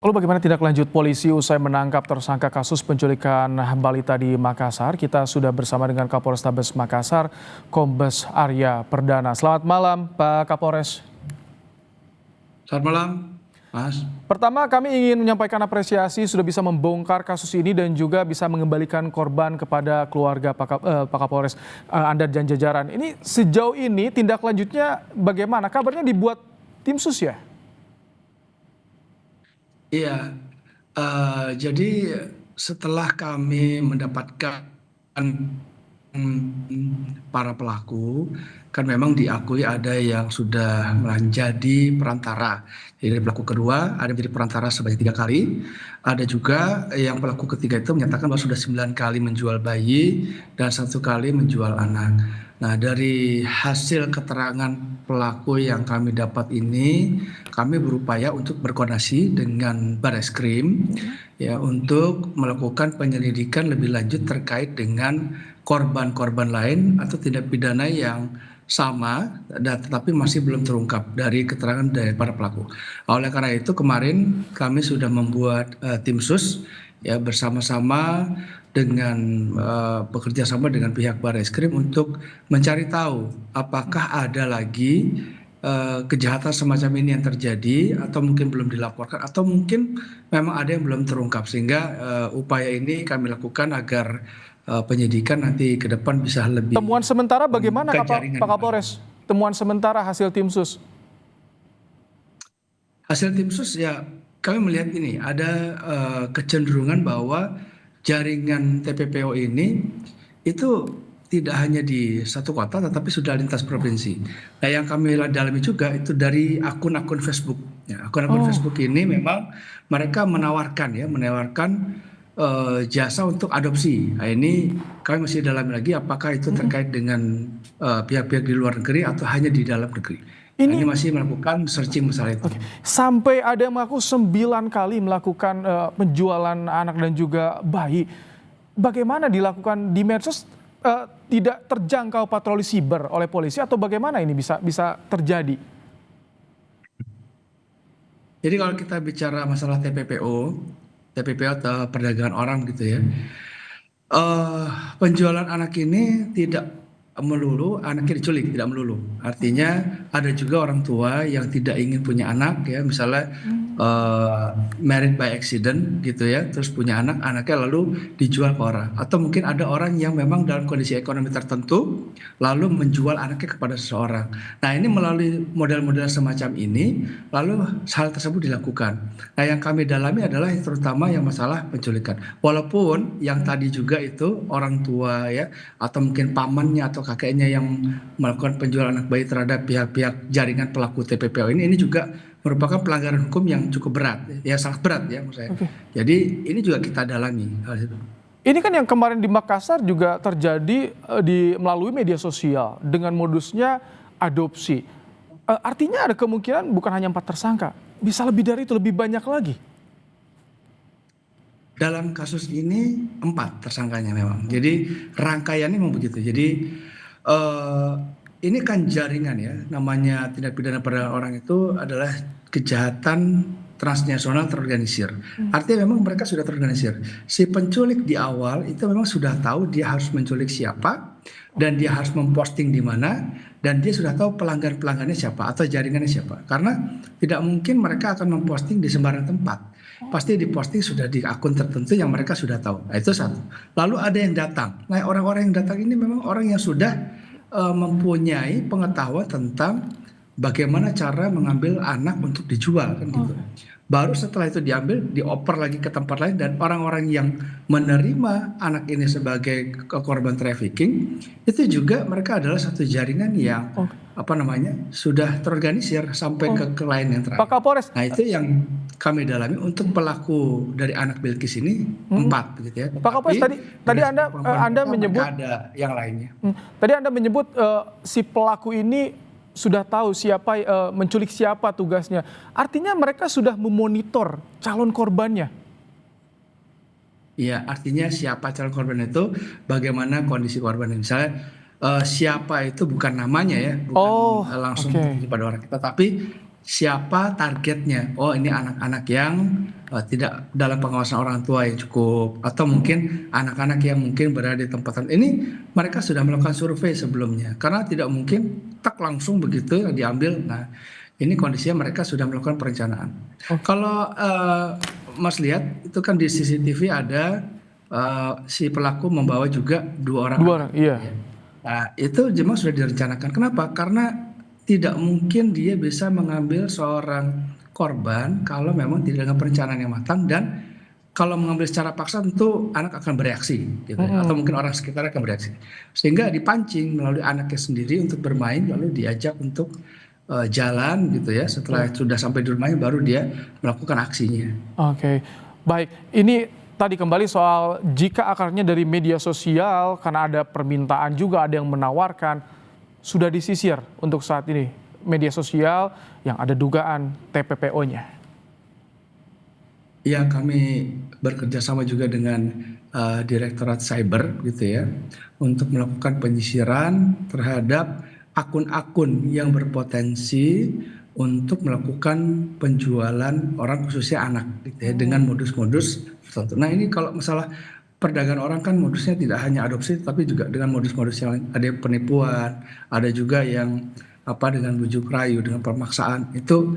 Lalu bagaimana tindak lanjut polisi usai menangkap tersangka kasus penculikan balita di Makassar? Kita sudah bersama dengan Kapolrestabes Makassar, Kombes Arya Perdana. Selamat malam, Pak Kapolres. Selamat malam, Mas. Pertama, kami ingin menyampaikan apresiasi sudah bisa membongkar kasus ini dan juga bisa mengembalikan korban kepada keluarga Pak Kapolres, Anda dan jajaran. Ini sejauh ini tindak lanjutnya bagaimana? Kabarnya dibuat tim sus ya? Iya, jadi setelah kami mendapatkan para pelaku, kan memang diakui ada yang sudah menjadi perantara. Jadi pelaku kedua ada menjadi perantara sebanyak 3 kali. Ada juga yang pelaku ketiga itu menyatakan bahwa sudah 9 kali menjual bayi dan 1 kali menjual anak. Nah, dari hasil keterangan pelaku yang kami dapat ini, kami berupaya untuk berkoordinasi dengan Bareskrim ya untuk melakukan penyelidikan lebih lanjut terkait dengan korban-korban lain atau tindak pidana yang sama dan tetapi masih belum terungkap dari keterangan dari para pelaku. Oleh karena itu kemarin kami sudah membuat tim sus ya bersama-sama dengan bekerja sama dengan pihak Bareskrim untuk mencari tahu apakah ada lagi kejahatan semacam ini yang terjadi atau mungkin belum dilaporkan atau mungkin memang ada yang belum terungkap sehingga upaya ini kami lakukan agar penyidikan nanti ke depan bisa lebih Temuan sementara bagaimana jaringan. Pak Kapolres? Temuan sementara hasil tim sus? Hasil tim sus ya kami melihat ini ada kecenderungan bahwa jaringan TPPO ini itu tidak hanya di satu kota tetapi sudah lintas provinsi. Nah yang kami dalami juga itu dari akun-akun Facebook. Ya, akun-akun Facebook ini memang mereka menawarkan jasa untuk adopsi. Nah ini kami masih dalami lagi apakah itu terkait dengan pihak-pihak di luar negeri atau hanya di dalam negeri. Ini masih melakukan searching masalah itu. Sampai ada yang mengaku 9 kali melakukan penjualan anak dan juga bayi. Bagaimana dilakukan di medsos tidak terjangkau patroli siber oleh polisi atau bagaimana ini bisa terjadi? Jadi kalau kita bicara masalah TPPO atau perdagangan orang gitu ya, penjualan anak ini tidak melulu anaknya diculik, tidak melulu. Artinya ada juga orang tua yang tidak ingin punya anak ya, misalnya married by accident gitu ya, terus punya anak, anaknya lalu dijual ke orang. Atau mungkin ada orang yang memang dalam kondisi ekonomi tertentu lalu menjual anaknya kepada seseorang. Nah ini melalui model-model semacam ini lalu hal tersebut dilakukan. Nah yang kami dalami adalah terutama yang masalah penculikan. Walaupun yang tadi juga itu orang tua ya atau mungkin pamannya atau kakeknya yang melakukan penjualan anak bayi terhadap pihak-pihak jaringan pelaku TPPO ini juga merupakan pelanggaran hukum yang cukup berat, ya sangat berat ya menurut saya. Jadi ini juga kita dalami hal itu. Ini kan yang kemarin di Makassar juga terjadi melalui media sosial dengan modusnya adopsi. Artinya ada kemungkinan bukan hanya 4 tersangka, bisa lebih dari itu, lebih banyak lagi. Dalam kasus ini 4 tersangkanya memang. Jadi rangkaiannya memang begitu. Jadi ini kan jaringan ya, namanya tindak pidana perdagangan orang itu adalah kejahatan transnasional terorganisir. Artinya memang mereka sudah terorganisir. Si penculik di awal itu memang sudah tahu dia harus menculik siapa dan dia harus memposting di mana dan dia sudah tahu pelanggan-pelanggannya siapa atau jaringannya siapa. Karena tidak mungkin mereka akan memposting di sembarang tempat. Pasti diposting sudah di akun tertentu yang mereka sudah tahu. Nah, itu satu. Lalu ada yang datang. Nah orang-orang yang datang ini memang orang yang sudah mempunyai pengetahuan tentang bagaimana cara mengambil anak untuk dijual kan gitu. Baru setelah itu diambil, dioper lagi ke tempat lain dan orang-orang yang menerima anak ini sebagai korban trafficking itu juga mereka adalah satu jaringan yang sudah terorganisir sampai ke klien yang terakhir. Pak Kapolres. Nah itu yang kami dalami untuk pelaku dari anak Bilkis ini 4 begitu ya. Pak Kapolres, tadi Anda menyebut ada yang lainnya. Tadi Anda menyebut si pelaku ini sudah tahu siapa menculik siapa tugasnya. Artinya mereka sudah memonitor calon korbannya. Iya, artinya siapa calon korban itu, bagaimana kondisi korban. Misalnya siapa itu bukan namanya ya, bukan langsung pada orang kita, tapi siapa targetnya. Oh, ini anak-anak yang tidak dalam pengawasan orang tua yang cukup, atau mungkin anak-anak yang mungkin berada di tempat ini. Mereka sudah melakukan survei sebelumnya, karena tidak mungkin tak langsung begitu diambil. Nah, ini kondisinya mereka sudah melakukan perencanaan. Kalau Mas lihat itu kan di CCTV ada si pelaku membawa juga 2 orang Dua anak. orang, iya. Nah, itu memang sudah direncanakan. Kenapa? Karena tidak mungkin dia bisa mengambil seorang korban kalau memang tidak dengan perencanaan yang matang, dan kalau mengambil secara paksa tentu anak akan bereaksi gitu ya, atau mungkin orang sekitar akan bereaksi. Sehingga dipancing melalui anaknya sendiri untuk bermain, lalu diajak untuk jalan gitu ya. Setelah sudah sampai di rumahnya baru dia melakukan aksinya. Oke, baik. Ini tadi kembali soal jika akarnya dari media sosial karena ada permintaan juga, ada yang menawarkan, sudah disisir untuk saat ini media sosial yang ada dugaan TPPO-nya. Ya, kami bekerja sama juga dengan Direktorat Cyber gitu ya, untuk melakukan penyisiran terhadap akun-akun yang berpotensi untuk melakukan penjualan orang, khususnya anak gitu ya, dengan modus-modus tertentu. Nah, ini kalau masalah perdagangan orang kan modusnya tidak hanya adopsi, tapi juga dengan modus-modus yang lain. Ada yang penipuan, ada juga yang dengan bujuk rayu, dengan pemaksaan. Itu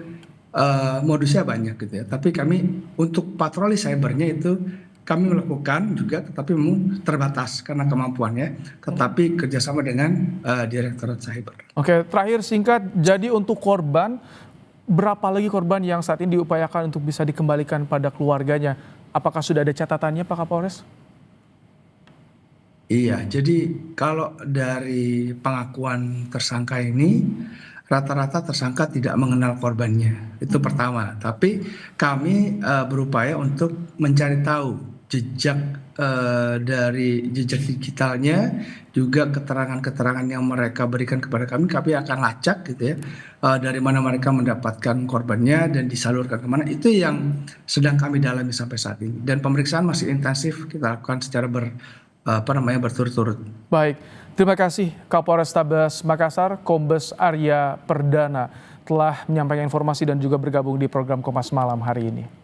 modusnya banyak gitu ya. Tapi kami untuk patroli cybernya itu kami melakukan juga, tetapi memang terbatas karena kemampuannya, tetapi kerjasama dengan Direktorat Cyber. Oke, terakhir singkat, jadi untuk korban, berapa lagi korban yang saat ini diupayakan untuk bisa dikembalikan pada keluarganya? Apakah sudah ada catatannya, Pak Kapolres? Iya, jadi kalau dari pengakuan tersangka ini, rata-rata tersangka tidak mengenal korbannya. Itu pertama. Tapi kami berupaya untuk mencari tahu jejak dari jejak digitalnya, juga keterangan-keterangan yang mereka berikan kepada kami. Kami akan lacak gitu ya, dari mana mereka mendapatkan korbannya dan disalurkan kemana. Itu yang sedang kami dalami sampai saat ini. Dan pemeriksaan masih intensif kita lakukan secara berturut-turut. Baik, terima kasih Kapolrestabes Makassar, Kombes Arya Perdana telah menyampaikan informasi dan juga bergabung di program Kompas Malam hari ini.